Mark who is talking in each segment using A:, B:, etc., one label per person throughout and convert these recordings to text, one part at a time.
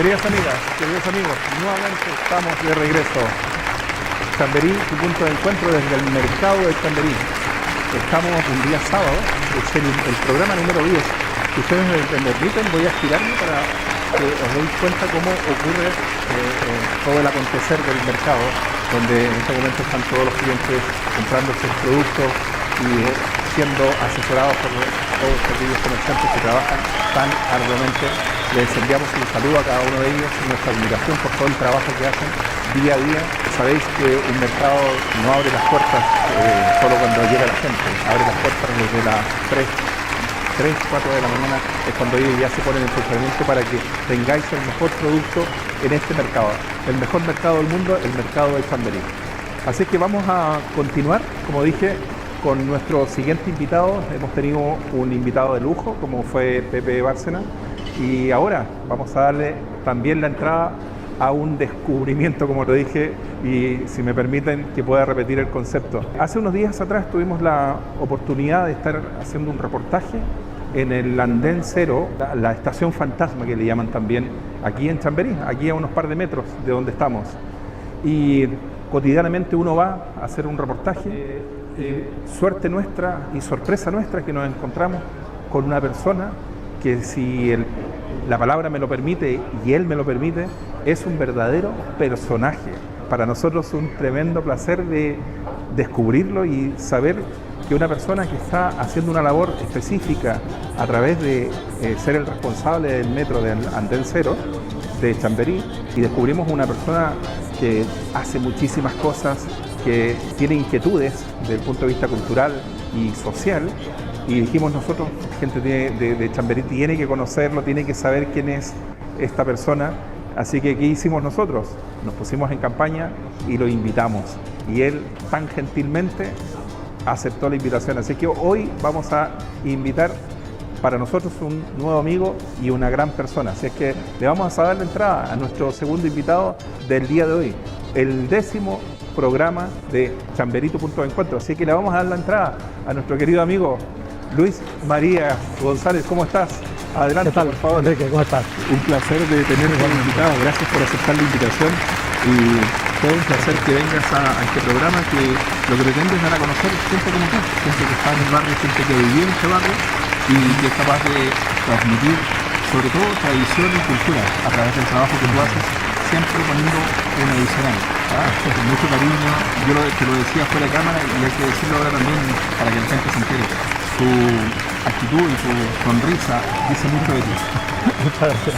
A: Queridas amigas, queridos amigos, nuevamente estamos de regreso. Chamberí, tu punto de encuentro desde el mercado de Chamberí. Estamos un día sábado, es el programa número 10. Si ustedes me permiten, voy a girarme para que os deis cuenta cómo ocurre todo el acontecer del mercado, donde en este momento están todos los clientes comprando sus productos y siendo asesorados por todos aquellos comerciantes que trabajan tan arduamente. Les enviamos un saludo a cada uno de ellos y nuestra admiración por todo el trabajo que hacen día a día. Sabéis que un mercado no abre las puertas solo cuando llega la gente, abre las puertas desde las 3, 4 de la mañana, es cuando ellos ya se ponen en funcionamiento para que tengáis el mejor producto en este mercado, el mejor mercado del mundo, el mercado de Chamberí. Así que vamos a continuar, como dije, con nuestro siguiente invitado. Hemos tenido un invitado de lujo, como fue Pepe Bárcena, y ahora vamos a darle también la entrada a un descubrimiento, como lo dije, y si me permiten que pueda repetir el concepto. Hace unos días atrás tuvimos la oportunidad de estar haciendo un reportaje en el Andén Cero, la estación fantasma que le llaman también, aquí en Chamberí, aquí a unos par de metros de donde estamos. Y cotidianamente uno va a hacer un reportaje. Suerte nuestra y sorpresa nuestra que nos encontramos con una persona que, si la palabra me lo permite y él me lo permite, es un verdadero personaje. Para nosotros un tremendo placer de descubrirlo y saber que una persona que está haciendo una labor específica a través de ser el responsable del metro del Andén Cero de Chamberí, y descubrimos una persona que hace muchísimas cosas, que tiene inquietudes desde el punto de vista cultural y social, y dijimos nosotros, gente de Chamberí tiene que conocerlo, tiene que saber quién es esta persona. Así que, ¿qué hicimos nosotros? Nos pusimos en campaña y lo invitamos, y él tan gentilmente aceptó la invitación. Así que hoy vamos a invitar para nosotros un nuevo amigo y una gran persona. Así es que le vamos a dar la entrada a nuestro segundo invitado del día de hoy, el 10º programa de Chamberí, tu punto de encuentro. Así que le vamos a dar la entrada a nuestro querido amigo Luis María González. ¿Cómo estás? Adelante,
B: ¿qué tal,
A: por favor.
B: Enrique? ¿Cómo estás?
A: Un placer de tenerte como invitado. Gracias por aceptar la invitación y todo un placer que vengas a este programa, que lo que pretende es dar a conocer gente como tú, gente que está en el barrio, gente que vivió en este barrio y que es capaz de transmitir sobre todo tradición y cultura a través del trabajo que tú haces, siempre poniendo un adicional. Con mucho cariño. Yo te lo decía fuera de cámara y hay que decirlo ahora también para que la gente se entere. Tu actitud y tu sonrisa dice mucho de ti.
B: Muchas gracias.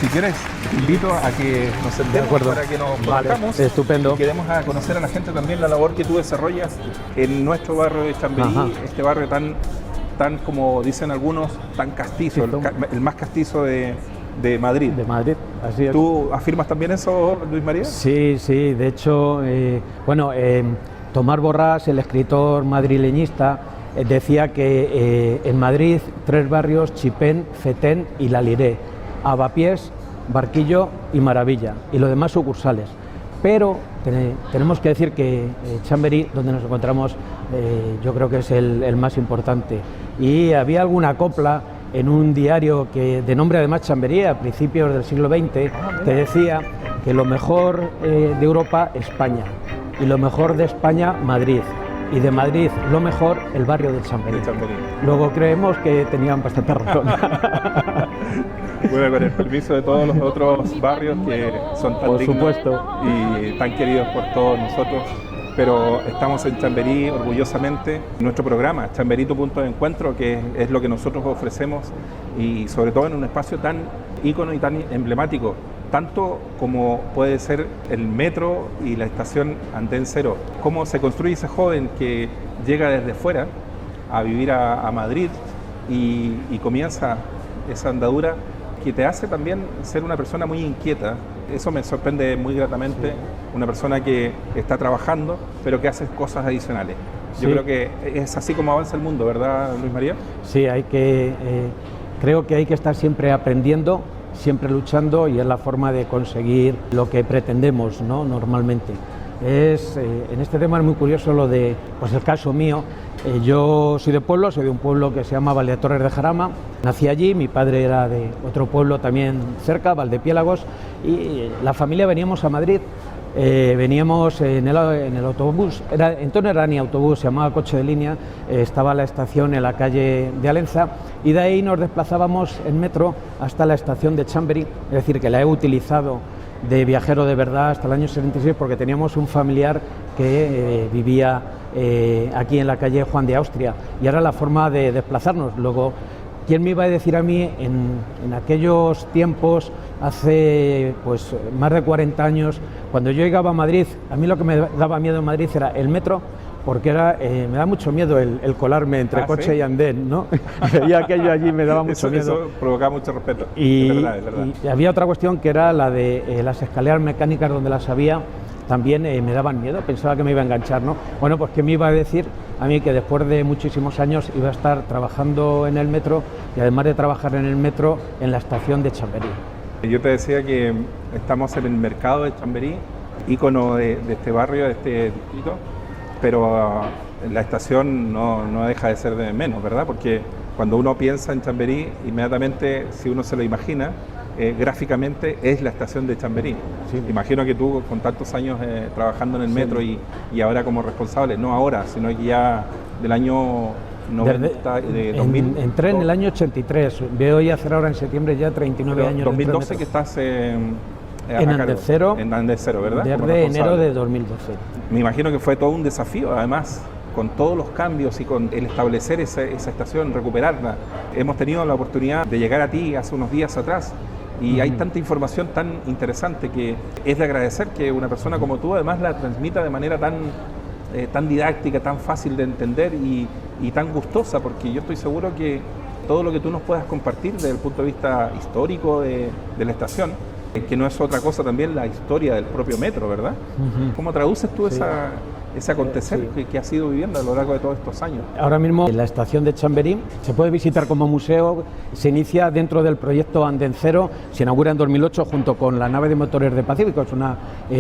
A: Si quieres, te invito a que nos sentemos para que nos conozcamos.
B: Vale, estupendo.
A: Y que demos a conocer a la gente también la labor que tú desarrollas en nuestro barrio de Chamberí, este barrio tan, como dicen algunos, tan castizo, el más castizo de Madrid.
B: De Madrid, así es.
A: ¿Tú afirmas también eso, Luis María?
B: Sí, de hecho, Tomás Borrás, el escritor madrileñista, decía que en Madrid 3 barrios: Chipén, Fetén y La Liré, Avapiés, Barquillo y Maravilla, y los demás sucursales. Pero tenemos que decir que Chamberí, donde nos encontramos, yo creo que es el más importante. Y había alguna copla en un diario de nombre además Chamberí, a principios del siglo XX, que decía que lo mejor de Europa, España, y lo mejor de España, Madrid, y de Madrid lo mejor, el barrio de Chamberí. Luego creemos que tenían bastante razón.
A: Bueno, con el permiso de todos los otros barrios que son tan dignos, por supuesto, y tan queridos por todos nosotros, pero estamos en Chamberí orgullosamente. Nuestro programa, Chamberí, tu punto de encuentro, que es lo que nosotros ofrecemos, y sobre todo en un espacio tan ícono y tan emblemático, tanto como puede ser el metro y la estación Andén Cero. Cómo se construye ese joven que llega desde fuera a vivir a Madrid y comienza esa andadura que te hace también ser una persona muy inquieta. Eso me sorprende muy gratamente, una persona que está trabajando, pero que hace cosas adicionales. Yo creo que es así como avanza el mundo, ¿verdad, Luis María?
B: Sí, creo que hay que estar siempre aprendiendo, siempre luchando, y es la forma de conseguir lo que pretendemos, ¿no? Normalmente. En este tema es muy curioso lo de, pues el caso mío, Yo soy de pueblo, soy de un pueblo que se llama Valdetorres de Jarama. Nací allí, mi padre era de otro pueblo también cerca, Valdepiélagos, y la familia veníamos a Madrid. Veníamos en el autobús, entonces no era ni autobús, se llamaba coche de línea, estaba la estación en la calle de Alenza y de ahí nos desplazábamos en metro hasta la estación de Chamberí, es decir, que la he utilizado de viajero de verdad hasta el año 76 porque teníamos un familiar que vivía aquí en la calle Juan de Austria y era la forma de desplazarnos. Luego, ¿quién me iba a decir a mí en aquellos tiempos, hace pues más de 40 años, cuando yo llegaba a Madrid, a mí lo que me daba miedo en Madrid era el metro, porque me da mucho miedo el colarme entre coche
A: ¿sí?
B: y andén, ¿no? Y aquello allí me daba mucho miedo.
A: Eso provocaba mucho respeto,
B: Y,
A: es verdad.
B: Y había otra cuestión que era la de las escaleras mecánicas donde las había, también me daban miedo, pensaba que me iba a enganchar, ¿no? Bueno, pues que me iba a decir a mí que después de muchísimos años iba a estar trabajando en el metro y además de trabajar en el metro, en la estación de Chamberí.
A: Yo te decía que estamos en el mercado de Chamberí, ícono de este barrio, de este distrito, pero la estación no deja de ser de menos, ¿verdad? Porque cuando uno piensa en Chamberí, inmediatamente, si uno se lo imagina, gráficamente es la estación de Chamberí.
B: Sí.
A: Imagino que tú con tantos años trabajando en el metro y ahora como responsable, no ahora, sino que ya del año 90, de 2000.
B: Entré en el año 83, voy a hacer ahora en septiembre ya 39 años.
A: 2012 que estás en
B: Andescero.
A: En Andescero, ¿verdad?
B: Desde enero de 2012.
A: Me imagino que fue todo un desafío, además, con todos los cambios y con el establecer esa estación, recuperarla. Hemos tenido la oportunidad de llegar a ti hace unos días atrás y hay tanta información tan interesante que es de agradecer que una persona como tú además la transmita de manera tan didáctica, tan fácil de entender y tan gustosa, porque yo estoy seguro que todo lo que tú nos puedas compartir desde el punto de vista histórico de la estación, que no es otra cosa también la historia del propio metro, ¿verdad? ¿Cómo traduces tú ese acontecer que has ido viviendo a lo largo de todos estos años?
B: Ahora mismo la estación de Chamberí se puede visitar como museo, se inicia dentro del proyecto Andencero, se inaugura en 2008 junto con la nave de motores de Pacífico, es una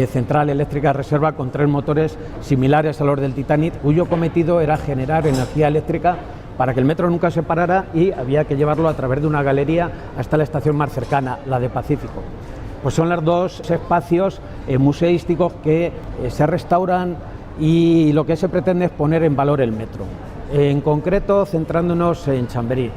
B: central eléctrica reserva con 3 motores similares a los del Titanic, cuyo cometido era generar energía eléctrica para que el metro nunca se parara y había que llevarlo a través de una galería hasta la estación más cercana, la de Pacífico. Pues son los dos espacios museísticos que se restauran y lo que se pretende es poner en valor el metro. En concreto, centrándonos en Chamberí.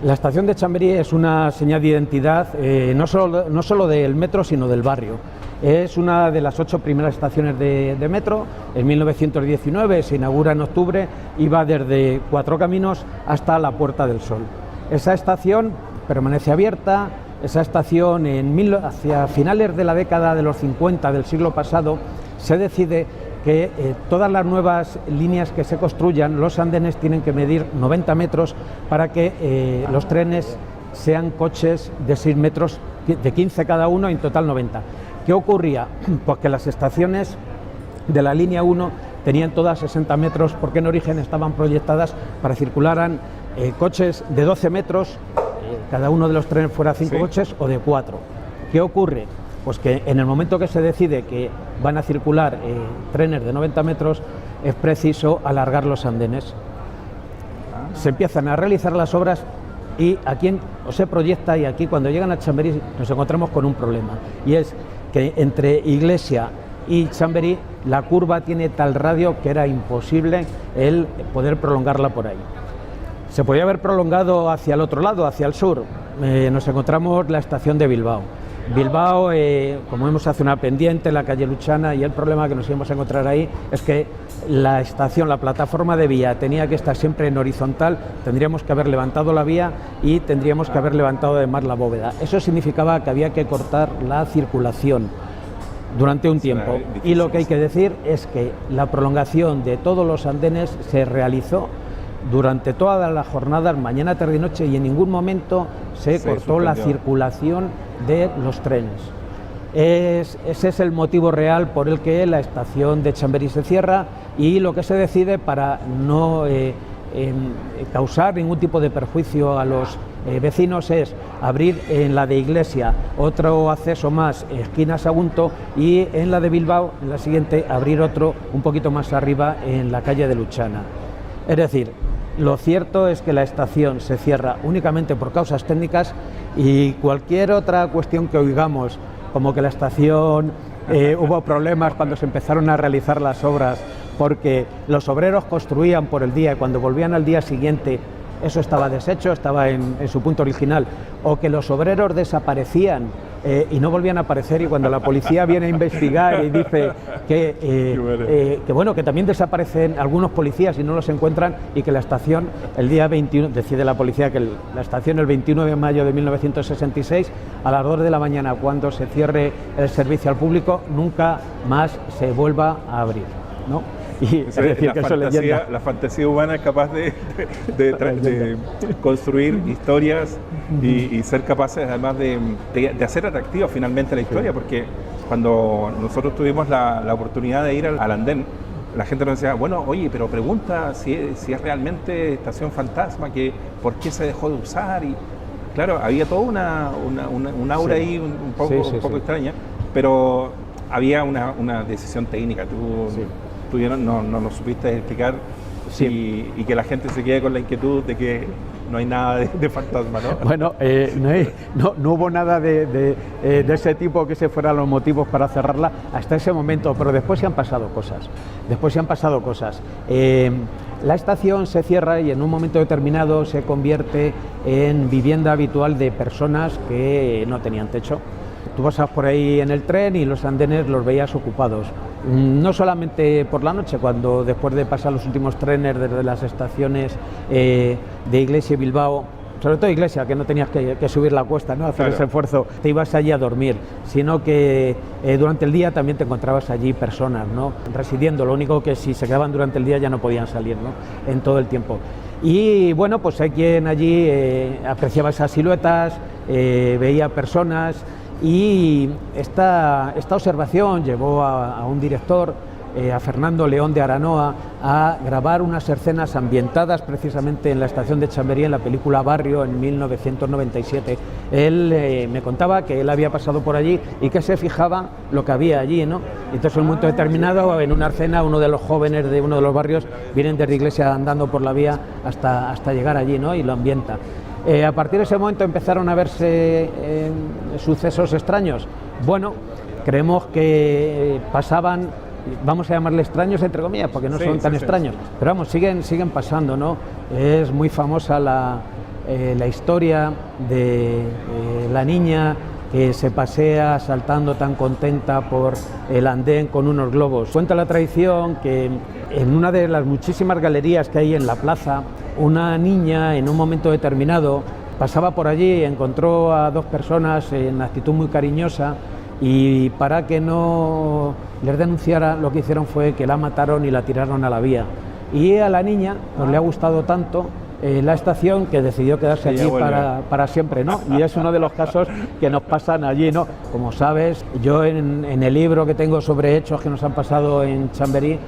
B: La estación de Chamberí es una señal de identidad no solo del metro, sino del barrio. Es una de las 8 primeras estaciones de metro. En 1919 se inaugura en octubre y va desde Cuatro Caminos hasta la Puerta del Sol. Esa estación permanece abierta. Esa estación, hacia finales de la década de los 50 del siglo pasado, se decide que todas las nuevas líneas que se construyan, los andenes tienen que medir 90 metros para que los trenes sean coches de 6 metros, de 15 cada uno, en total 90. ¿Qué ocurría? Pues que las estaciones de la línea 1 tenían todas 60 metros porque en origen estaban proyectadas para circularan coches de 12 metros, cada uno de los trenes fuera 5 coches o de 4. ¿Qué ocurre? Pues que en el momento que se decide que van a circular trenes de 90 metros es preciso alargar los andenes. Se empiezan a realizar las obras y aquí se proyecta, y aquí cuando llegan a Chamberí nos encontramos con un problema, y es que entre Iglesia y Chamberí la curva tiene tal radio que era imposible el poder prolongarla por ahí. Se podía haber prolongado hacia el otro lado, hacia el sur. Nos encontramos la estación de Bilbao. Bilbao, como hemos hecho una pendiente, la calle Luchana, y el problema que nos íbamos a encontrar ahí es que la estación, la plataforma de vía tenía que estar siempre en horizontal, tendríamos que haber levantado la vía y tendríamos que haber levantado además la bóveda. Eso significaba que había que cortar la circulación durante un tiempo. Y lo que hay que decir es que la prolongación de todos los andenes se realizó durante todas las jornadas, mañana, tarde y noche, y en ningún momento se cortó la circulación de los trenes. Ese es el motivo real por el que la estación de Chamberí se cierra, y lo que se decide, para no causar ningún tipo de perjuicio a los vecinos, es abrir en la de Iglesia otro acceso más, esquina Sagunto, y en la de Bilbao, en la siguiente, abrir otro un poquito más arriba en la calle de Luchana. Es decir, lo cierto es que la estación se cierra únicamente por causas técnicas y cualquier otra cuestión que oigamos, como que la estación hubo problemas cuando se empezaron a realizar las obras, porque los obreros construían por el día y cuando volvían al día siguiente eso estaba deshecho, estaba en su punto original, o que los obreros desaparecían y no volvían a aparecer, y cuando la policía viene a investigar y dice que bueno, que también desaparecen algunos policías y no los encuentran, y que la estación el día 21, decide la policía que la estación el 21 de mayo de 1966 a las 2 de la mañana, cuando se cierre el servicio al público, nunca más se vuelva a abrir, ¿no? Y
A: es decir, que la fantasía humana es capaz de construir historias y ser capaces además de hacer atractiva finalmente la historia, porque cuando nosotros tuvimos la oportunidad de ir al andén, la gente nos decía, bueno, oye, pero pregunta si es realmente estación fantasma, por qué se dejó de usar, y claro, había toda un aura ahí un poco extraña, pero había una decisión técnica. Tú no nos supiste explicar, y que la gente se quede con la inquietud de que no hay nada de fantasma, ¿no?
B: Bueno, no hubo nada de ese tipo que se fueran los motivos para cerrarla hasta ese momento, pero después se han pasado cosas. La estación se cierra y en un momento determinado se convierte en vivienda habitual de personas que no tenían techo. Tú pasabas por ahí en el tren y los andenes los veías ocupados. No solamente por la noche, cuando después de pasar los últimos trenes desde las estaciones de Iglesia y Bilbao, sobre todo Iglesia, que no tenías que subir la cuesta, ¿no? Hacer ese esfuerzo, te ibas allí a dormir, sino que durante el día también te encontrabas allí personas, ¿no? Residiendo, lo único que si se quedaban durante el día ya no podían salir, ¿no? En todo el tiempo. Y bueno, pues hay quien allí apreciaba esas siluetas, veía personas. Y esta observación llevó a un director, a Fernando León de Aranoa, a grabar unas escenas ambientadas precisamente en la estación de Chamberí, en la película Barrio, en 1997. Él me contaba que él había pasado por allí y que se fijaba lo que había allí, ¿no? Y entonces en un momento determinado, en una escena, uno de los jóvenes de uno de los barrios vienen desde Iglesia andando por la vía hasta llegar allí, ¿no? Y lo ambienta. A partir de ese momento empezaron a verse sucesos extraños. Bueno, creemos que pasaban, vamos a llamarle extraños entre comillas, porque no son tan extraños, pero vamos, siguen pasando, ¿no? Es muy famosa la historia de la niña que se pasea saltando tan contenta por el andén con unos globos. Cuenta la tradición que en una de las muchísimas galerías que hay en la plaza, una niña en un momento determinado pasaba por allí y encontró a dos personas en actitud muy cariñosa, y para que no les denunciara, lo que hicieron fue que la mataron y la tiraron a la vía. Y a la niña pues, le ha gustado tanto la estación que decidió quedarse allí para siempre, ¿no? Y es uno de los casos que nos pasan allí, ¿no? Como sabes, yo en el libro que tengo sobre hechos que nos han pasado en Chamberí,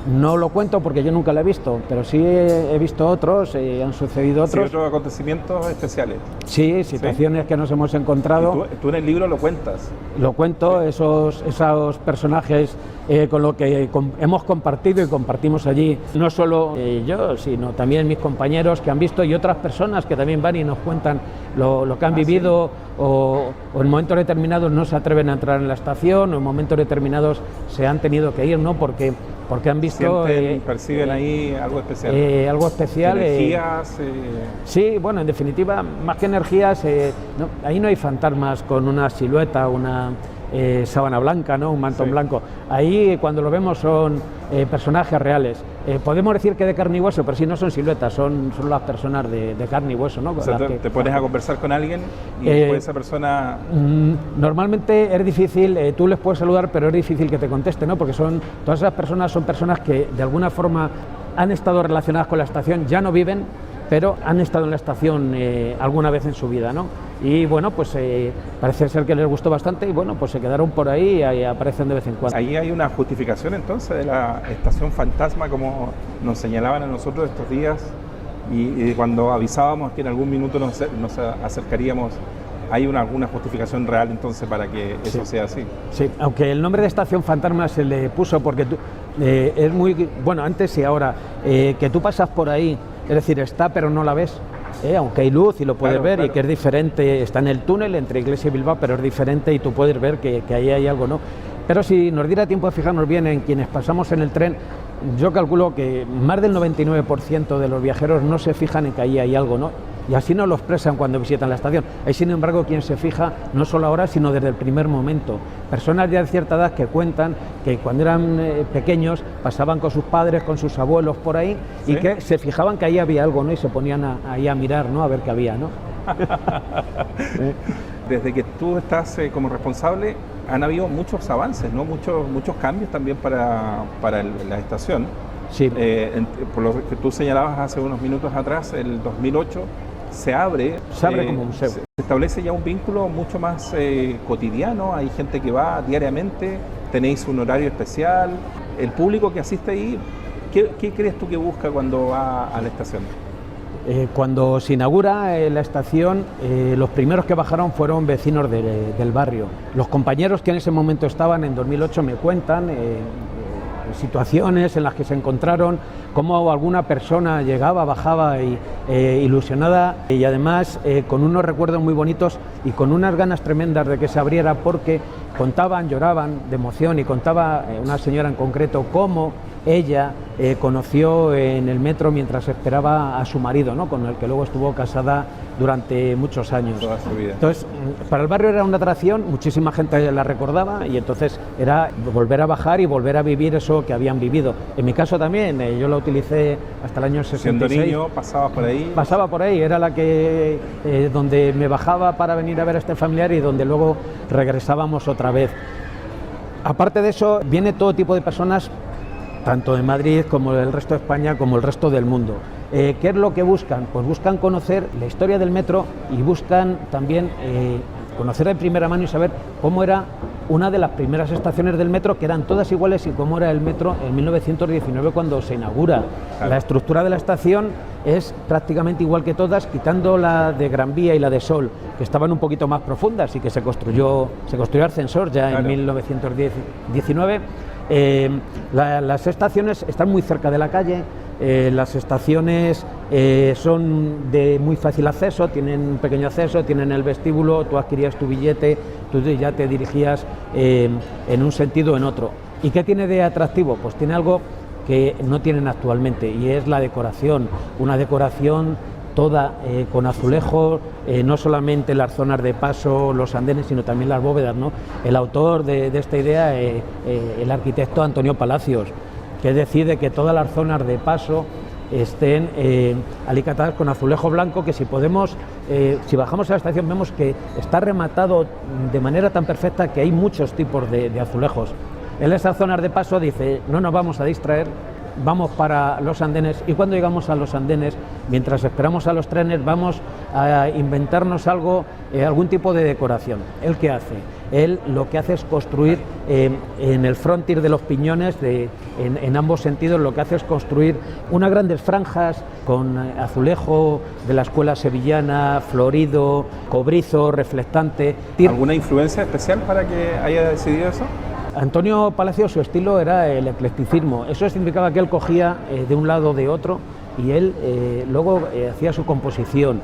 B: no lo cuento porque yo nunca lo he visto, pero sí he visto otros, han sucedido otros.
A: Sí, otros acontecimientos especiales.
B: Sí, situaciones que nos hemos encontrado.
A: ¿Tú en el libro lo cuentas?
B: Lo cuento, esos personajes con los que hemos compartido y compartimos allí, no solo yo, sino también mis compañeros que han visto y otras personas que también van y nos cuentan lo que han vivido, o en momentos determinados no se atreven a entrar en la estación, o en momentos determinados se han tenido que ir, ¿no? Porque han visto...
A: perciben ahí algo especial.
B: Algo especial.
A: Energías.
B: Sí, bueno, en definitiva, más que energías, ahí no hay fantasmas con una silueta, una sábana blanca, ¿no? Un mantón blanco. Ahí cuando lo vemos son personajes reales. Podemos decir que de carne y hueso, pero sí no son siluetas, son las personas de carne y hueso, ¿no?
A: O sea, te pones a conversar con alguien y después esa persona...
B: Normalmente es difícil, tú les puedes saludar, pero es difícil que te conteste, ¿no? Porque todas esas personas son personas que de alguna forma han estado relacionadas con la estación, ya no viven, pero han estado en la estación alguna vez en su vida, ¿no? Y bueno, pues parece ser que les gustó bastante y bueno, pues se quedaron por ahí y aparecen de vez en cuando.
A: Ahí hay una justificación entonces de la estación fantasma, como nos señalaban a nosotros estos días, y cuando avisábamos que en algún minuto nos acercaríamos. ¿Hay alguna justificación real entonces para que eso sea así?
B: Sí, aunque el nombre de estación fantasma se le puso porque es muy, bueno, antes y ahora, que tú pasas por ahí, es decir, está pero no la ves, aunque hay luz y lo puedes ver, y que es diferente, está en el túnel entre Iglesia y Bilbao, pero es diferente y tú puedes ver que ahí hay algo, ¿no? Pero si nos diera tiempo de fijarnos bien en quienes pasamos en el tren, yo calculo que más del 99% de los viajeros no se fijan en que ahí hay algo, ¿no? Y así no lo expresan cuando visitan la estación. Hay, sin embargo, quien se fija no solo ahora, sino desde el primer momento. Personas ya de cierta edad que cuentan que cuando eran pequeños pasaban con sus padres, con sus abuelos por ahí, ¿sí? Y que se fijaban que ahí había algo, ¿no? Y se ponían ahí a mirar, ¿no? A ver qué había, ¿no?
A: Desde que tú estás como responsable, han habido muchos avances, ¿no? Muchos cambios también para la estación.
B: Sí.
A: Por lo que tú señalabas hace unos minutos atrás, el 2008 se abre
B: como museo.
A: Se establece ya un vínculo mucho más cotidiano, hay gente que va diariamente, tenéis un horario especial, el público que asiste ahí, ¿qué crees tú que busca cuando va a la estación?
B: Cuando se inaugura la estación, los primeros que bajaron fueron vecinos del barrio. Los compañeros que en ese momento estaban en 2008 me cuentan situaciones en las que se encontraron, cómo alguna persona llegaba, bajaba ilusionada y además con unos recuerdos muy bonitos y con unas ganas tremendas de que se abriera, porque contaban, lloraban de emoción, y contaba una señora en concreto cómo ella conoció en el metro mientras esperaba a su marido, ¿no? Con el que luego estuvo casada durante muchos años.
A: Toda su vida.
B: Entonces, para el barrio era una atracción, muchísima gente la recordaba, y entonces era volver a bajar y volver a vivir eso que habían vivido. En mi caso también, yo la utilicé hasta el año 66.
A: Siendo niño, pasabas por ahí.
B: Pasaba por ahí, era la que donde me bajaba para venir a ver a este familiar y donde luego regresábamos otra vez. Aparte de eso, viene todo tipo de personas, tanto de Madrid como del resto de España, como el resto del mundo. ¿Qué es lo que buscan? Pues buscan conocer la historia del metro y buscan también conocer de primera mano y saber cómo era una de las primeras estaciones del metro, que eran todas iguales, y cómo era el metro en 1919 cuando se inaugura. Claro. La estructura de la estación es prácticamente igual que todas, quitando la de Gran Vía y la de Sol, que estaban un poquito más profundas y que se construyó ascensor ya, claro, en 1919. Las estaciones están muy cerca de la calle. Las estaciones son de muy fácil acceso, tienen un pequeño acceso, tienen el vestíbulo, tú adquirías tu billete, tú ya te dirigías en un sentido o en otro. ¿Y qué tiene de atractivo? Pues tiene algo que no tienen actualmente, y es la decoración, una decoración toda con azulejos, no solamente las zonas de paso, los andenes, sino también las bóvedas, ¿no? El autor de esta idea, el arquitecto Antonio Palacios, que decide que todas las zonas de paso estén alicatadas con azulejo blanco, que si podemos, si bajamos a la estación vemos que está rematado de manera tan perfecta que hay muchos tipos de azulejos. En esas zonas de paso dice, no nos vamos a distraer, vamos para los andenes, y cuando llegamos a los andenes, mientras esperamos a los trenes, vamos a inventarnos algo, algún tipo de decoración. ¿Él qué hace? Él lo que hace es construir en el frontis de los piñones, en ambos sentidos, lo que hace es construir unas grandes franjas con azulejo de la escuela sevillana, florido, cobrizo, reflectante.
A: ¿Alguna influencia especial para que haya decidido eso?
B: Antonio Palacios, su estilo era el eclecticismo. Eso significaba que él cogía de un lado o de otro, y él luego hacía su composición.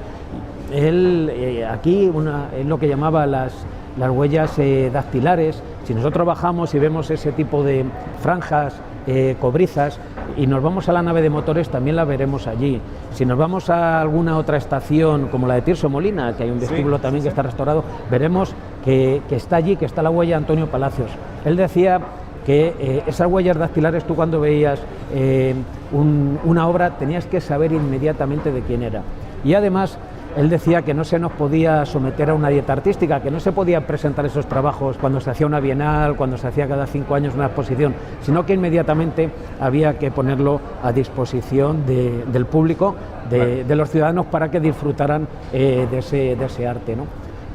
B: Él aquí es lo que llamaba las huellas dactilares. Si nosotros bajamos y vemos ese tipo de franjas cobrizas y nos vamos a la nave de motores, también la veremos allí. Si nos vamos a alguna otra estación como la de Tirso Molina, que hay un vestíbulo también que está restaurado, veremos que está allí, que está la huella de Antonio Palacios. Él decía que esas huellas dactilares, tú cuando veías una obra tenías que saber inmediatamente de quién era. Y además él decía que no se nos podía someter a una dieta artística, que no se podía presentar esos trabajos cuando se hacía una bienal, cuando se hacía cada 5 años una exposición, sino que inmediatamente había que ponerlo a disposición del público, de los ciudadanos, para que disfrutaran de ese arte, ¿no?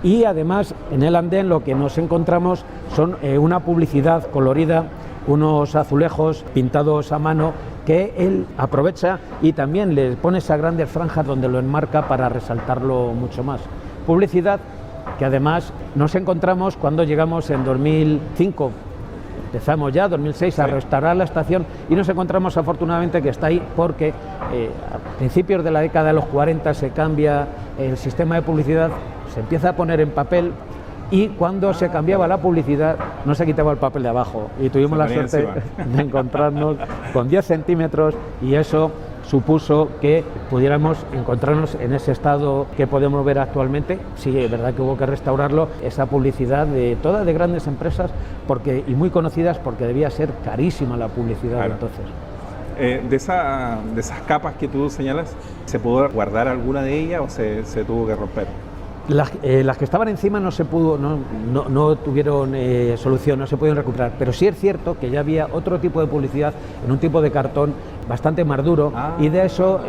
B: Y además en el andén lo que nos encontramos son una publicidad colorida, unos azulejos pintados a mano que él aprovecha y también le pone esas grandes franjas donde lo enmarca para resaltarlo mucho más. Publicidad que además nos encontramos cuando llegamos en 2005, empezamos ya, 2006, a restaurar la estación y nos encontramos afortunadamente que está ahí porque a principios de la década de los 40 se cambia el sistema de publicidad, se empieza a poner en papel y cuando se cambiaba la publicidad no se quitaba el papel de abajo y tuvimos la suerte de encontrarnos con 10 centímetros y eso supuso que pudiéramos encontrarnos en ese estado que podemos ver actualmente. Sí, es verdad que hubo que restaurarlo, esa publicidad de todas de grandes empresas y muy conocidas porque debía ser carísima la publicidad entonces.
A: De esas capas que tú señalas, ¿se pudo guardar alguna de ellas o se tuvo que romper?
B: Las que estaban encima no se pudo, no tuvieron solución, no se pudieron recuperar, pero sí es cierto que ya había otro tipo de publicidad en un tipo de cartón bastante más duro y de eso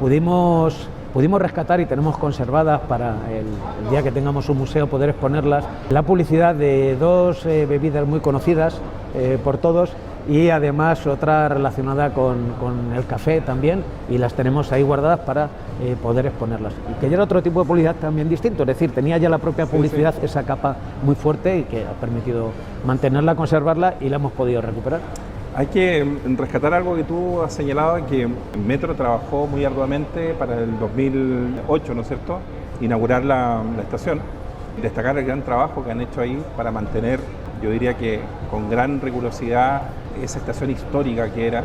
B: pudimos rescatar y tenemos conservadas para el día que tengamos un museo poder exponerlas, la publicidad de dos bebidas muy conocidas por todos y además otra relacionada con el café también y las tenemos ahí guardadas para poder exponerlas. Y que ya era otro tipo de publicidad también distinto, es decir, tenía ya la propia publicidad esa capa muy fuerte y que ha permitido mantenerla, conservarla y la hemos podido recuperar.
A: Hay que rescatar algo que tú has señalado, que Metro trabajó muy arduamente para el 2008, ¿no es cierto?, inaugurar la estación. Destacar el gran trabajo que han hecho ahí para mantener, yo diría que con gran rigurosidad, esa estación histórica que era,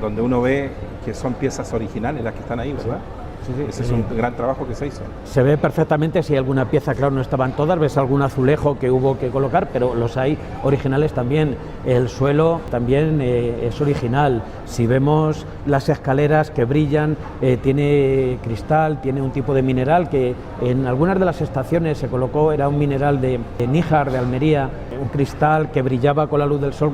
A: donde uno ve que son piezas originales las que están ahí, ¿verdad? Sí, ese es un gran trabajo que se hizo.
B: Se ve perfectamente si hay alguna pieza, claro, no estaban todas, ves algún azulejo que hubo que colocar, pero los hay originales también. El suelo también es original. Si vemos las escaleras que brillan, tiene cristal, tiene un tipo de mineral que en algunas de las estaciones se colocó, era un mineral de Níjar, de Almería, un cristal que brillaba con la luz del sol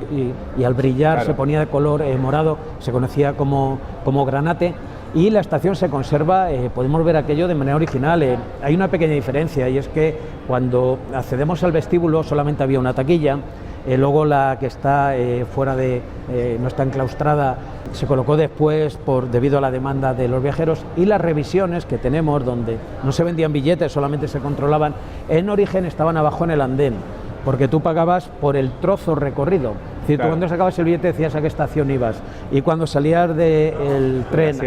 B: y al brillar se ponía de color morado, se conocía como granate. Y la estación se conserva, podemos ver aquello de manera original. Hay una pequeña diferencia y es que cuando accedemos al vestíbulo solamente había una taquilla, luego la que está fuera no está enclaustrada, se colocó después debido a la demanda de los viajeros y las revisiones que tenemos donde no se vendían billetes, solamente se controlaban, en origen estaban abajo en el andén, porque tú pagabas por el trozo recorrido. Es decir, tú cuando sacabas el billete decías a qué estación ibas y cuando salías del tren,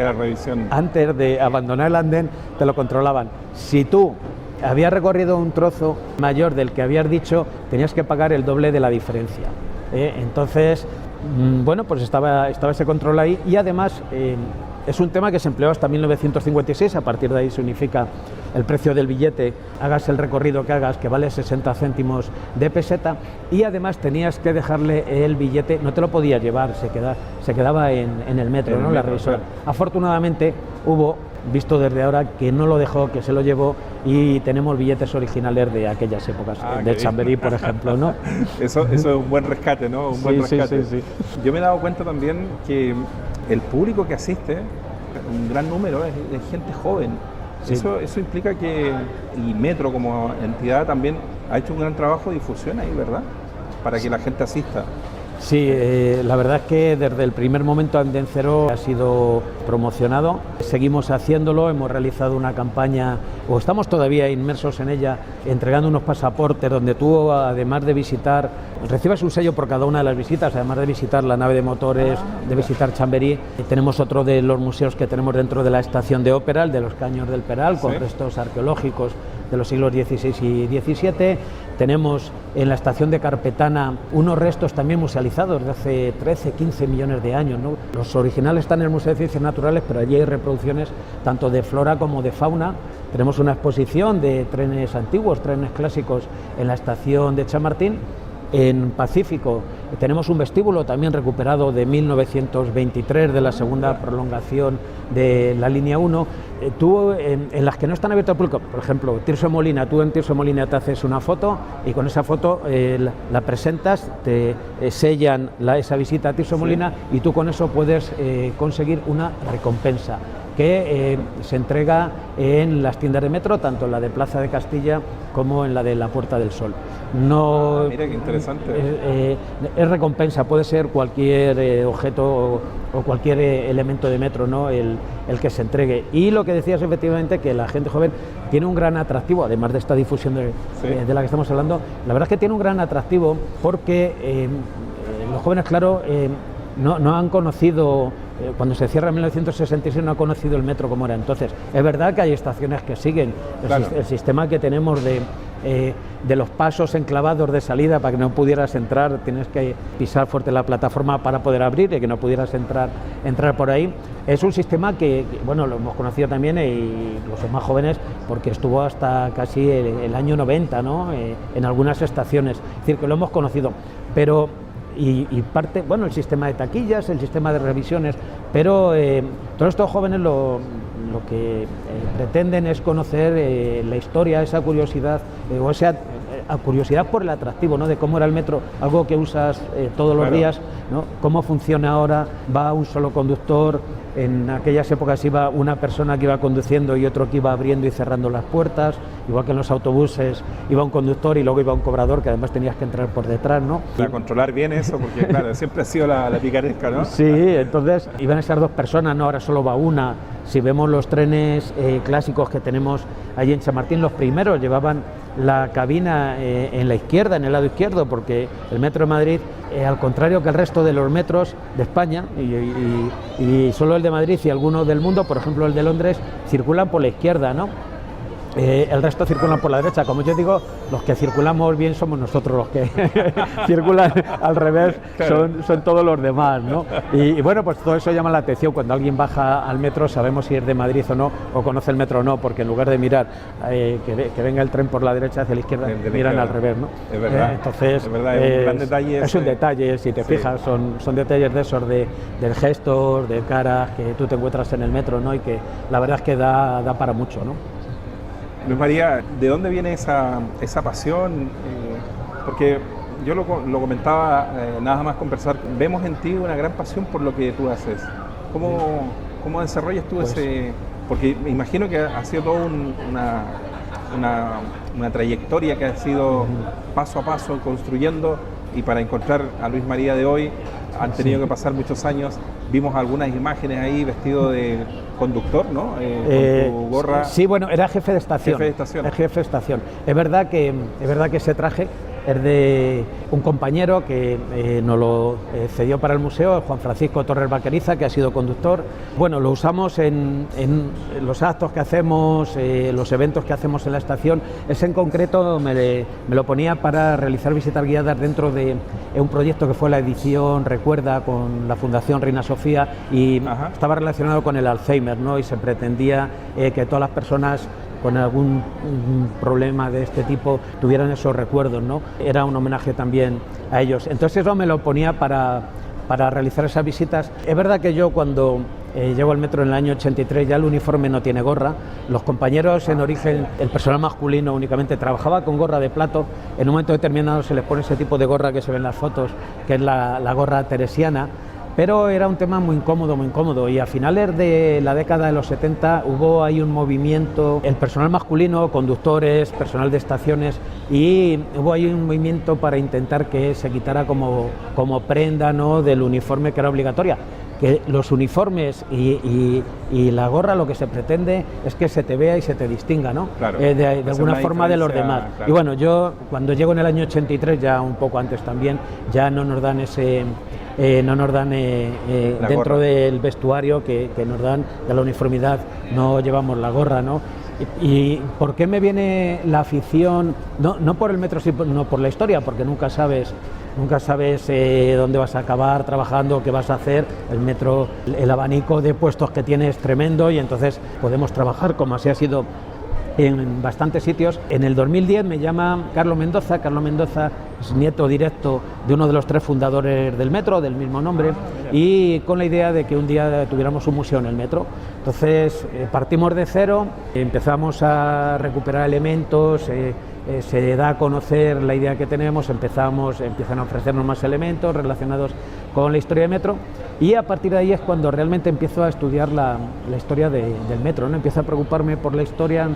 B: antes de abandonar el andén, te lo controlaban. Si tú habías recorrido un trozo mayor del que habías dicho, tenías que pagar el doble de la diferencia. Entonces, bueno, pues estaba ese control ahí y además es un tema que se empleó hasta 1956, a partir de ahí se unifica el precio del billete, hagas el recorrido que hagas, que vale 60 céntimos de peseta, y además tenías que dejarle el billete, no te lo podías llevar, se quedaba en el metro, ¿no? La revisora. Afortunadamente hubo, visto desde ahora, que no lo dejó, que se lo llevó, y tenemos billetes originales de aquellas épocas, de Chamberí, por ejemplo, ¿no?
A: Eso es un buen rescate, ¿no? Un buen rescate. Sí. Yo me he dado cuenta también que el público que asiste, un gran número, es gente joven. Sí. Eso implica que, y Metro como entidad también ha hecho un gran trabajo de difusión ahí, ¿verdad? Para que la gente asista.
B: Sí, la verdad es que desde el primer momento Andén Cero ha sido promocionado, seguimos haciéndolo, hemos realizado una campaña, o estamos todavía inmersos en ella, entregando unos pasaportes donde tú, además de visitar, recibes un sello por cada una de las visitas, además de visitar la nave de motores, de visitar Chamberí. Tenemos otro de los museos que tenemos dentro de la estación de ópera, el de los Caños del Peral, con restos arqueológicos de los siglos XVI y XVII. Tenemos en la estación de Carpetana unos restos también musealizados de hace 13, 15 millones de años, ¿no? Los originales están en el Museo de Ciencias Naturales, pero allí hay reproducciones tanto de flora como de fauna. Tenemos una exposición de trenes antiguos, trenes clásicos en la estación de Chamartín. En Pacífico tenemos un vestíbulo también recuperado de 1923, de la segunda prolongación de la línea 1. En las que no están abiertas al público, por ejemplo, Tirso de Molina, tú en Tirso de Molina te haces una foto y con esa foto la presentas, te sellan esa visita a Tirso de Molina y tú con eso puedes conseguir una recompensa que se entrega en las tiendas de Metro, tanto en la de Plaza de Castilla como en la de la Puerta del Sol. no...
A: Mira qué interesante.
B: Es recompensa, puede ser cualquier objeto o cualquier elemento de metro, ¿no? El que se entregue. Y lo que decías efectivamente, que la gente joven tiene un gran atractivo, además de esta difusión de la que estamos hablando, la verdad es que tiene un gran atractivo porque los jóvenes, claro, no han conocido, cuando se cierra en 1966 no ha conocido el metro como era entonces. Es verdad que hay estaciones que siguen,
A: claro.
B: El sistema que tenemos de los pasos enclavados de salida para que no pudieras entrar, tienes que pisar fuerte la plataforma para poder abrir y que no pudieras entrar por ahí. Es un sistema que bueno, lo hemos conocido también, y los más jóvenes, porque estuvo hasta casi el año 90, ¿no? En algunas estaciones, es decir, que lo hemos conocido, pero y parte, bueno, el sistema de taquillas, el sistema de revisiones, pero todos estos jóvenes lo que pretenden es conocer la historia, esa curiosidad, o esa curiosidad por el atractivo, ¿no? De cómo era el metro, algo que usas todos los días, ¿no? Cómo funciona ahora, va un solo conductor. En aquellas épocas iba una persona que iba conduciendo y otro que iba abriendo y cerrando las puertas, igual que en los autobuses iba un conductor y luego iba un cobrador, que además tenías que entrar por detrás, ¿no?
A: Para controlar bien eso, porque claro, siempre ha sido la picaresca, ¿no?
B: Sí, entonces iban esas dos personas, ¿no? Ahora solo va una. Si vemos los trenes clásicos que tenemos allí en Chamartín, los primeros llevaban la cabina en la izquierda, en el lado izquierdo, porque el metro de Madrid, al contrario que el resto de los metros de España, y solo el de Madrid y algunos del mundo, por ejemplo el de Londres, circulan por la izquierda, ¿no? El resto circulan por la derecha. Como yo digo, los que circulamos bien somos nosotros, los que circulan al revés son todos los demás, ¿no? Y bueno, pues todo eso llama la atención. Cuando alguien baja al metro sabemos si es de Madrid o no, o conoce el metro o no, porque en lugar de mirar que venga el tren por la derecha hacia la izquierda, miran al revés, ¿no?
A: Es verdad.
B: Entonces,
A: es verdad, es un gran detalle.
B: Es un detalle, si te fijas, son detalles de esos, del gesto, de caras que tú te encuentras en el metro, ¿no? Y que la verdad es que da para mucho, ¿no?
A: Luis María, ¿de dónde viene esa pasión? Porque yo lo comentaba, nada más conversar, vemos en ti una gran pasión por lo que tú haces. ¿Cómo desarrollas tú ese...? Porque me imagino que ha sido toda una trayectoria que ha sido paso a paso construyendo, y para encontrar a Luis María de hoy han tenido que pasar muchos años. Vimos algunas imágenes ahí vestido de conductor, ¿no? Con tu gorra.
B: Sí, bueno, era jefe de estación. Era jefe de estación. Es verdad que ese traje es de un compañero que nos lo cedió para el museo, Juan Francisco Torres Vaqueriza, que ha sido conductor. Bueno, lo usamos en los actos que hacemos, los eventos que hacemos en la estación. Ese en concreto me lo ponía para realizar visitas guiadas dentro de un proyecto que fue la edición Recuerda con la Fundación Reina Sofía, y estaba relacionado con el Alzheimer, ¿no? Y se pretendía que todas las personas con algún problema de este tipo tuvieran esos recuerdos, ¿no? Era un homenaje también a ellos. Entonces eso me lo ponía para realizar esas visitas. Es verdad que yo cuando llego al metro en el año 83 ya el uniforme no tiene gorra. Los compañeros en origen, el personal masculino únicamente trabajaba con gorra de plato. En un momento determinado se les pone ese tipo de gorra que se ve en las fotos, que es la gorra teresiana. Pero era un tema muy incómodo, y a finales de la década de los 70 hubo ahí un movimiento, el personal masculino, conductores, personal de estaciones, y hubo ahí un movimiento para intentar que se quitara como prenda, ¿no?, del uniforme, que era obligatoria. Que los uniformes y la gorra, lo que se pretende es que se te vea y se te distinga, ¿no?
A: Claro,
B: de alguna forma de los demás.
A: Claro.
B: Y bueno, yo cuando llego en el año 83, ya un poco antes también, ya no nos dan dentro
A: gorra
B: del vestuario que nos dan de la uniformidad, no llevamos la gorra, ¿no? ¿Y por qué me viene la afición? No por el metro, sino por la historia, porque nunca sabes dónde vas a acabar trabajando, qué vas a hacer. El metro, el abanico de puestos que tiene es tremendo, y entonces podemos trabajar, como así ha sido en bastantes sitios. En el 2010 me llama Carlos Mendoza. Carlos Mendoza es nieto directo de uno de los 3 fundadores del metro, del mismo nombre, y con la idea de que un día tuviéramos un museo en el metro. Entonces partimos de cero, empezamos a recuperar elementos se da a conocer la idea que tenemos, empiezan a ofrecernos más elementos relacionados con la historia del metro, y a partir de ahí es cuando realmente empiezo a estudiar la historia del metro, ¿no? Empiezo a preocuparme por la historia,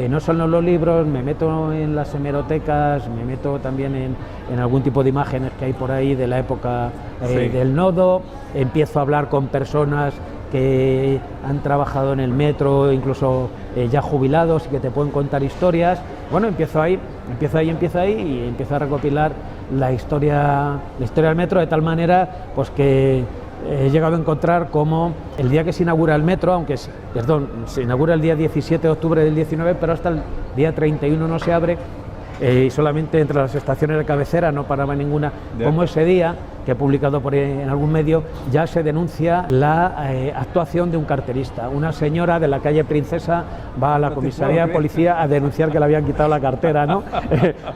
B: no solo en los libros, me meto en las hemerotecas, me meto también en algún tipo de imágenes que hay por ahí de la época del nodo, empiezo a hablar con personas que han trabajado en el metro, incluso ya jubilados, y que te pueden contar historias. Bueno, empiezo ahí y empiezo a recopilar la historia del metro, de tal manera pues que he llegado a encontrar como el día que se inaugura el metro, se inaugura el día 17 de octubre del 19, pero hasta el día 31 no se abre, y solamente entre las estaciones de cabecera, no paraba ninguna, como ese día, que he publicado por ahí en algún medio, ya se denuncia la actuación de un carterista. Una señora de la calle Princesa va a la comisaría de policía a denunciar que le habían quitado la cartera, ¿no?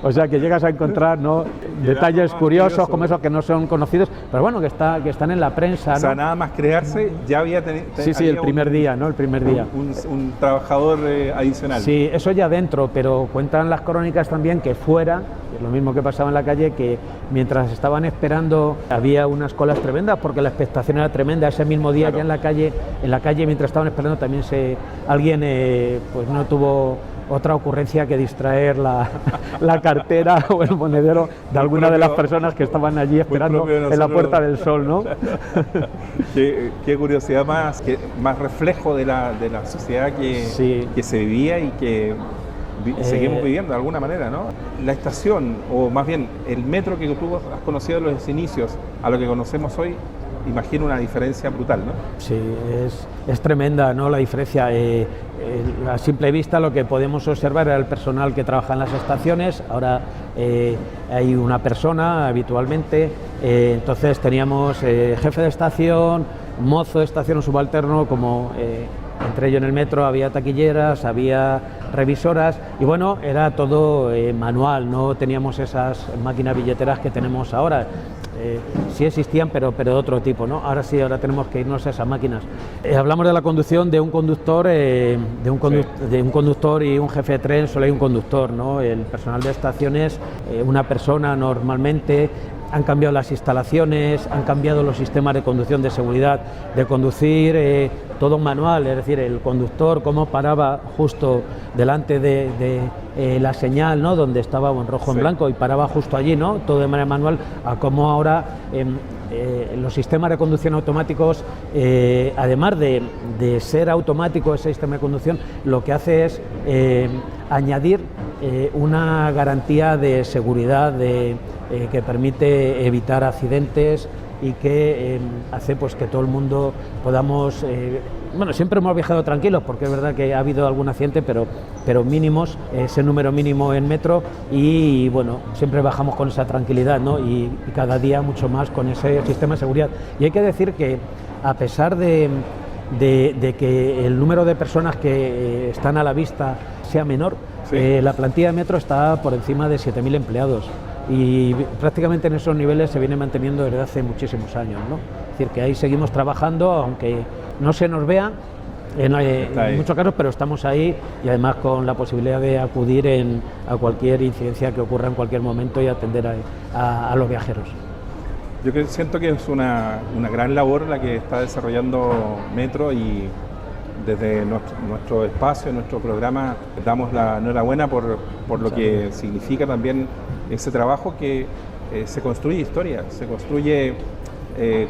B: O sea que llegas a encontrar, ¿no?, detalles curiosos como esos que no son conocidos, pero bueno, que están en la prensa, ¿no?
A: O sea, nada más crearse ya había tenido...
B: Sí, el primer día, ¿no? El primer día.
A: Un trabajador adicional.
B: Sí, eso ya dentro, pero cuentan las crónicas también que fuera, es lo mismo que pasaba en la calle, que mientras estaban esperando había unas colas tremendas, porque la expectación era tremenda. Ese mismo día, claro, ya en la calle mientras estaban esperando también alguien pues no tuvo otra ocurrencia que distraer la cartera o el monedero de alguna de las personas que estaban allí esperando en la Puerta del Sol, ¿no?
A: Qué curiosidad más reflejo de la sociedad que se vivía y que seguimos viviendo de alguna manera, ¿no? La estación, o más bien el metro que tú has conocido en los inicios a lo que conocemos hoy, imagino una diferencia brutal, ¿no?
B: Sí, es tremenda, ¿no?, la diferencia. A simple vista lo que podemos observar era el personal que trabaja en las estaciones. Ahora hay una persona habitualmente, entonces teníamos jefe de estación, mozo de estación o subalterno, como entre ellos en el metro había taquilleras, había revisoras, y bueno, era todo manual, no teníamos esas máquinas billeteras que tenemos ahora. Sí existían, pero de otro tipo, ¿no? Ahora tenemos que irnos a esas máquinas. Hablamos de la conducción de un conductor, de un conductor y un jefe de tren. Solo hay un conductor, ¿no? El personal de estaciones, una persona normalmente. Han cambiado las instalaciones, han cambiado los sistemas de conducción, de seguridad, de conducir todo manual, es decir, el conductor cómo paraba justo delante de la señal, ¿no?, donde estaba en rojo, en blanco, y paraba justo allí, ¿no?, todo de manera manual, a cómo ahora los sistemas de conducción automáticos, además de ser automático ese sistema de conducción, lo que hace es añadir una garantía de seguridad que permite evitar accidentes y que hace pues que todo el mundo podamos... bueno, siempre hemos viajado tranquilos, porque es verdad que ha habido algún accidente, pero mínimos, ese número mínimo en metro, y bueno, siempre bajamos con esa tranquilidad, ¿no? Y cada día mucho más con ese sistema de seguridad. Y hay que decir que a pesar de que el número de personas que están a la vista sea menor, la plantilla de metro está por encima de 7.000 empleados. Y prácticamente en esos niveles se viene manteniendo desde hace muchísimos años, ¿no? Es decir, que ahí seguimos trabajando, aunque no se nos vea en muchos casos, pero estamos ahí, y además con la posibilidad de acudir a cualquier incidencia que ocurra en cualquier momento y atender a los viajeros.
A: Yo siento que es una gran labor la que está desarrollando Metro, y desde nuestro espacio, nuestro programa, damos la enhorabuena por lo que significa también ese trabajo, que se construye historia, se construye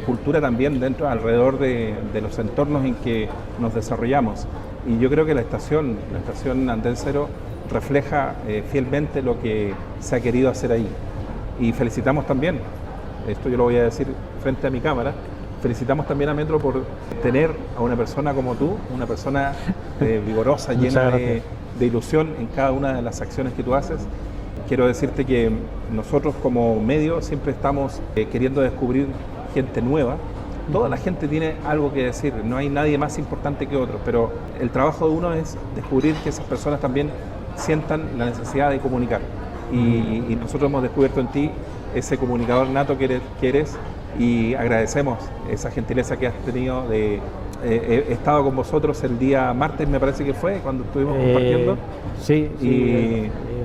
A: cultura también alrededor de los entornos en que nos desarrollamos. Y yo creo que la estación Andén Cero refleja fielmente lo que se ha querido hacer ahí. Y felicitamos también, esto yo lo voy a decir frente a mi cámara, felicitamos también a Metro por tener a una persona como tú, una persona vigorosa, llena de ilusión en cada una de las acciones que tú haces. Quiero decirte que nosotros como medio siempre estamos queriendo descubrir gente nueva. Toda la gente tiene algo que decir, no hay nadie más importante que otro, pero el trabajo de uno es descubrir que esas personas también sientan la necesidad de comunicar. Y nosotros hemos descubierto en ti ese comunicador nato que eres, y agradecemos esa gentileza que has tenido de... he estado con vosotros el día martes, me parece que fue, cuando estuvimos compartiendo.
B: Sí,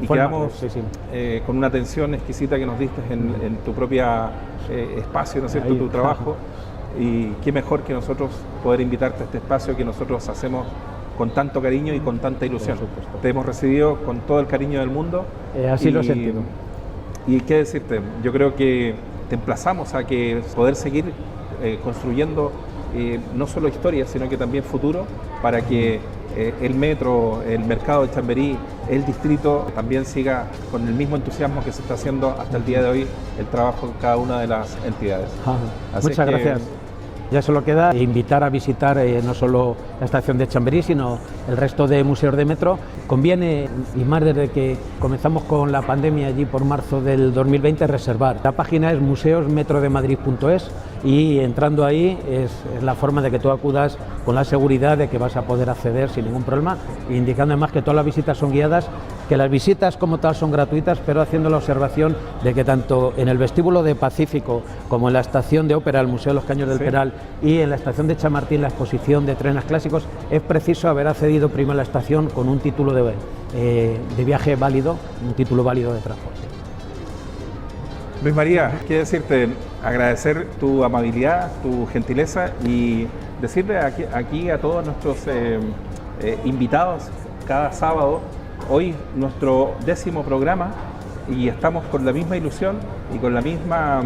A: y
B: Fue el
A: quedamos
B: martes, sí, sí.
A: con una atención exquisita que nos diste en tu propia espacio, ¿no es cierto?,
B: Ahí.
A: tu trabajo. Y qué mejor que nosotros poder invitarte a este espacio que nosotros hacemos con tanto cariño y con tanta ilusión.
B: Por supuesto.
A: Te hemos recibido con todo el cariño del mundo.
B: Así lo he sentido.
A: Y qué decirte, yo creo que te emplazamos a que poder seguir construyendo no solo historia, sino que también futuro, para que el metro, el mercado de Chamberí, el distrito también siga con el mismo entusiasmo que se está haciendo hasta el día de hoy el trabajo en cada una de las entidades. Así
B: Muchas
A: que,
B: gracias. Ya solo queda invitar a visitar no solo la estación de Chamberí, sino el resto de museos de metro. Conviene, y más desde que comenzamos con la pandemia allí por marzo del 2020, reservar. La página es museosmetrodemadrid.es y entrando ahí es la forma de que tú acudas con la seguridad de que vas a poder acceder sin ningún problema, indicando además que todas las visitas son guiadas, que las visitas como tal son gratuitas, pero haciendo la observación de que tanto en el vestíbulo de Pacífico como en la estación de ópera, el Museo de los Caños del Peral, y en la estación de Chamartín, la exposición de trenes clásicos, es preciso haber accedido primero a la estación con un título de viaje válido, un título válido de transporte.
A: Luis María, quiero decirte, agradecer tu amabilidad, tu gentileza y decirle aquí a todos nuestros invitados cada sábado, hoy nuestro 10º programa, y estamos con la misma ilusión y con la misma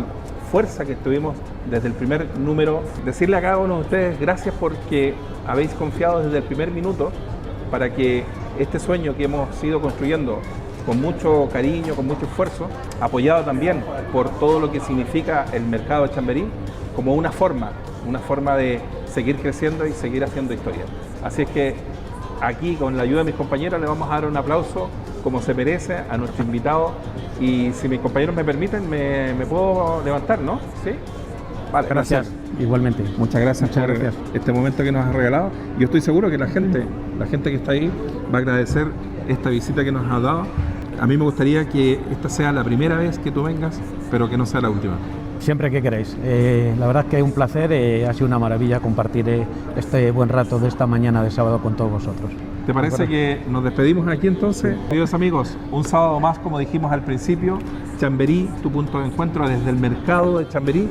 A: fuerza que estuvimos desde el primer número. Decirle a cada uno de ustedes gracias porque habéis confiado desde el primer minuto para que este sueño que hemos ido construyendo con mucho cariño, con mucho esfuerzo, apoyado también por todo lo que significa el mercado de Chamberí, como una forma de seguir creciendo y seguir haciendo historia. Así es que aquí, con la ayuda de mis compañeros, le vamos a dar un aplauso como se merece a nuestro invitado. Y si mis compañeros me permiten, me puedo levantar, ¿no? ¿Sí? Vale, gracias.
B: Igualmente.
A: Muchas gracias por
B: gracias.
A: este momento que nos has regalado. Yo estoy seguro que la gente que está ahí va a agradecer esta visita que nos has dado. A mí me gustaría que esta sea la primera vez que tú vengas, pero que no sea la última.
B: Siempre que queráis. La verdad es que es un placer, ha sido una maravilla compartir este buen rato de esta mañana de sábado con todos vosotros.
A: ¿Te parece que nos despedimos aquí entonces? Queridos amigos, un sábado más, como dijimos al principio, Chamberí, tu punto de encuentro desde el mercado de Chamberí.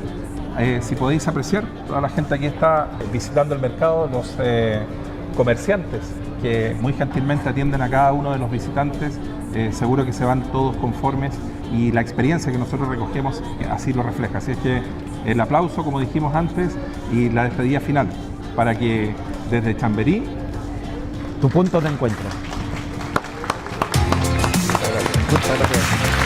A: Si podéis apreciar, toda la gente aquí está visitando el mercado, los comerciantes que muy gentilmente atienden a cada uno de los visitantes, seguro que se van todos conformes y la experiencia que nosotros recogemos así lo refleja. Así es que el aplauso, como dijimos antes, y la despedida final para que desde Chamberí,
B: tu punto de encuentro.
A: Muchas gracias.